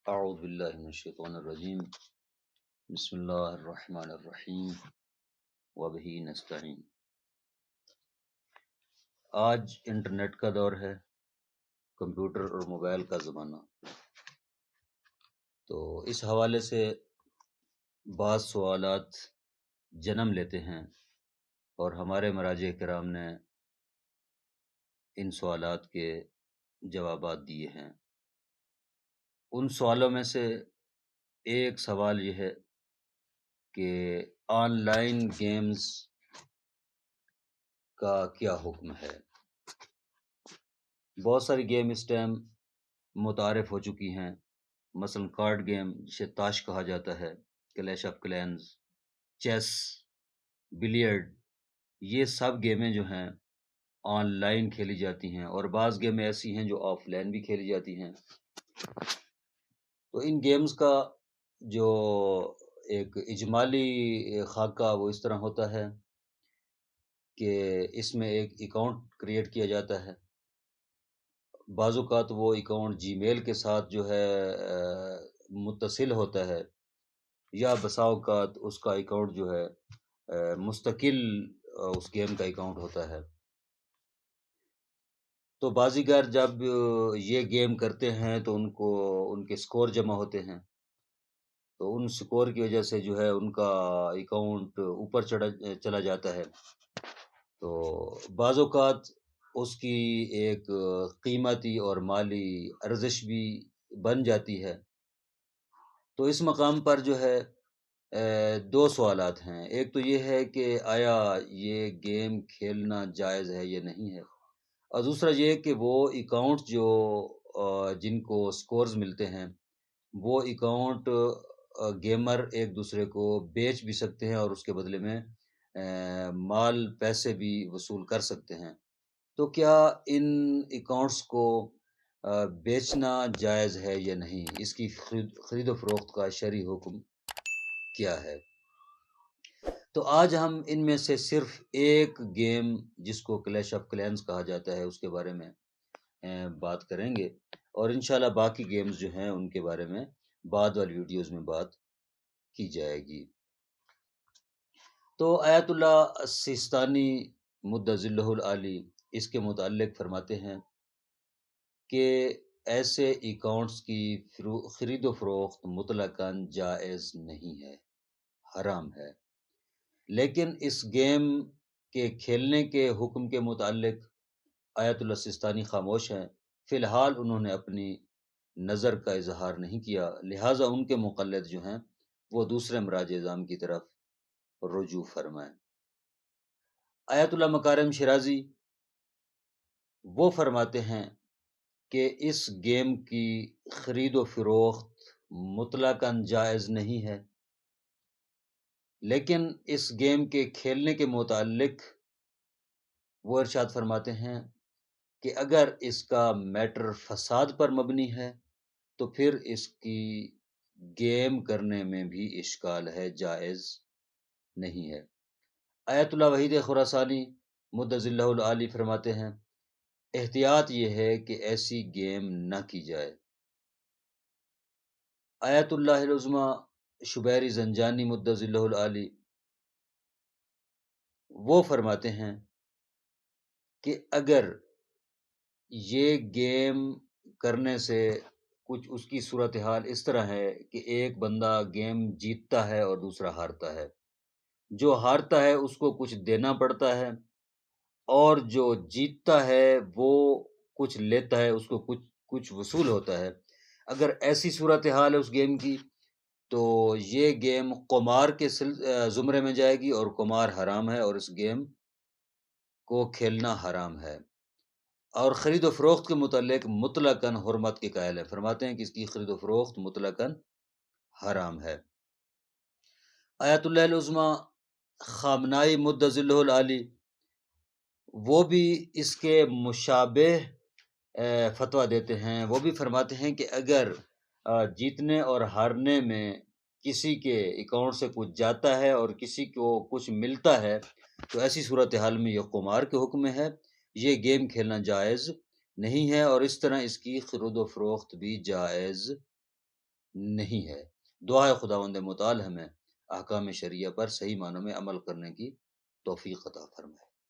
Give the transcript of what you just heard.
اعوذ باللہ من الشیطان الرجیم بسم اللہ الرحمن الرحیم وبہ نستعین۔ آج انٹرنیٹ کا دور ہے، کمپیوٹر اور موبائل کا زمانہ، تو اس حوالے سے بعض سوالات جنم لیتے ہیں اور ہمارے مراجع کرام نے ان سوالات کے جوابات دیے ہیں۔ ان سوالوں میں سے ایک سوال یہ ہے کہ آن لائن گیمز کا کیا حکم ہے۔ بہت ساری گیم اس ٹائم متعارف ہو چکی ہیں، مثلا کارڈ گیم جسے تاش کہا جاتا ہے، clash of clans, chess, billiard, یہ سب گیمیں جو ہیں آن لائن کھیلی جاتی ہیں، اور بعض گیمیں ایسی ہیں جو آف لائن بھی کھیلی جاتی ہیں۔ تو ان گیمز کا جو ایک اجمالی خاکہ وہ اس طرح ہوتا ہے کہ اس میں ایک اکاؤنٹ کریٹ کیا جاتا ہے۔ بعض اوقات وہ اکاؤنٹ جی میل کے ساتھ جو ہے متصل ہوتا ہے، یا بسا اوقات اس کا اکاؤنٹ جو ہے مستقل اس گیم کا اکاؤنٹ ہوتا ہے۔ تو بازیگر جب یہ گیم کرتے ہیں تو ان کے سکور جمع ہوتے ہیں، تو ان سکور کی وجہ سے جو ہے ان کا اکاؤنٹ اوپر چلا جاتا ہے۔ تو بعض اوقات اس کی ایک قیمتی اور مالی ارزش بھی بن جاتی ہے۔ تو اس مقام پر جو ہے دو سوالات ہیں۔ ایک تو یہ ہے کہ آیا یہ گیم کھیلنا جائز ہے یا نہیں ہے، اور دوسرا یہ کہ وہ اکاؤنٹ جو جن کو سکورز ملتے ہیں وہ اکاؤنٹ گیمر ایک دوسرے کو بیچ بھی سکتے ہیں اور اس کے بدلے میں مال پیسے بھی وصول کر سکتے ہیں۔ تو کیا ان اکاؤنٹس کو بیچنا جائز ہے یا نہیں، اس کی خرید و فروخت کا شرعی حکم کیا ہے؟ تو آج ہم ان میں سے صرف ایک گیم جس کو کلیش آف کلینز کہا جاتا ہے اس کے بارے میں بات کریں گے، اور انشاءاللہ باقی گیمز جو ہیں ان کے بارے میں بعد والی ویڈیوز میں بات کی جائے گی۔ تو آیت اللہ سیستانی مدظلہ العالی اس کے متعلق فرماتے ہیں کہ ایسے اکاؤنٹس کی خرید و فروخت مطلقاً جائز نہیں ہے، حرام ہے۔ لیکن اس گیم کے کھیلنے کے حکم کے متعلق آیت اللہ سیستانی خاموش ہیں۔ فی الحال انہوں نے اپنی نظر کا اظہار نہیں کیا، لہٰذا ان کے مقلد جو ہیں وہ دوسرے مراجع اعظام کی طرف رجوع فرمائیں۔ آیت اللہ مکارم شیرازی وہ فرماتے ہیں کہ اس گیم کی خرید و فروخت مطلقاً جائز نہیں ہے، لیکن اس گیم کے کھیلنے کے متعلق وہ ارشاد فرماتے ہیں کہ اگر اس کا میٹر فساد پر مبنی ہے تو پھر اس کی گیم کرنے میں بھی اشکال ہے، جائز نہیں ہے۔ آیت اللہ وحید خراسانی مدظلہ العالی فرماتے ہیں احتیاط یہ ہے کہ ایسی گیم نہ کی جائے۔ آیت اللہ العظمی شبیری زنجانی مدظلہ العالی وہ فرماتے ہیں کہ اگر یہ گیم کرنے سے کچھ اس کی صورتحال اس طرح ہے کہ ایک بندہ گیم جیتتا ہے اور دوسرا ہارتا ہے، جو ہارتا ہے اس کو کچھ دینا پڑتا ہے، اور جو جیتتا ہے وہ کچھ لیتا ہے، اس کو کچھ وصول ہوتا ہے۔ اگر ایسی صورتحال ہے اس گیم کی تو یہ گیم قمار کے زمرے میں جائے گی، اور قمار حرام ہے اور اس گیم کو کھیلنا حرام ہے۔ اور خرید و فروخت کے متعلق مطلقاً حرمت کے قائل ہے، فرماتے ہیں کہ اس کی خرید و فروخت مطلقاً حرام ہے۔ آیت اللہ العظمی خامنائی مدظلہ العالی وہ بھی اس کے مشابہ فتویٰ دیتے ہیں۔ وہ بھی فرماتے ہیں کہ اگر جیتنے اور ہارنے میں کسی کے اکاؤنٹ سے کچھ جاتا ہے اور کسی کو کچھ ملتا ہے تو ایسی صورتحال میں یہ قمار کے حکم میں ہے، یہ گیم کھیلنا جائز نہیں ہے، اور اس طرح اس کی خرید و فروخت بھی جائز نہیں ہے۔ دعا ہے خداوند متعال ہمیں احکام شرعیہ پر صحیح معنوں میں عمل کرنے کی توفیق عطا فرمائے۔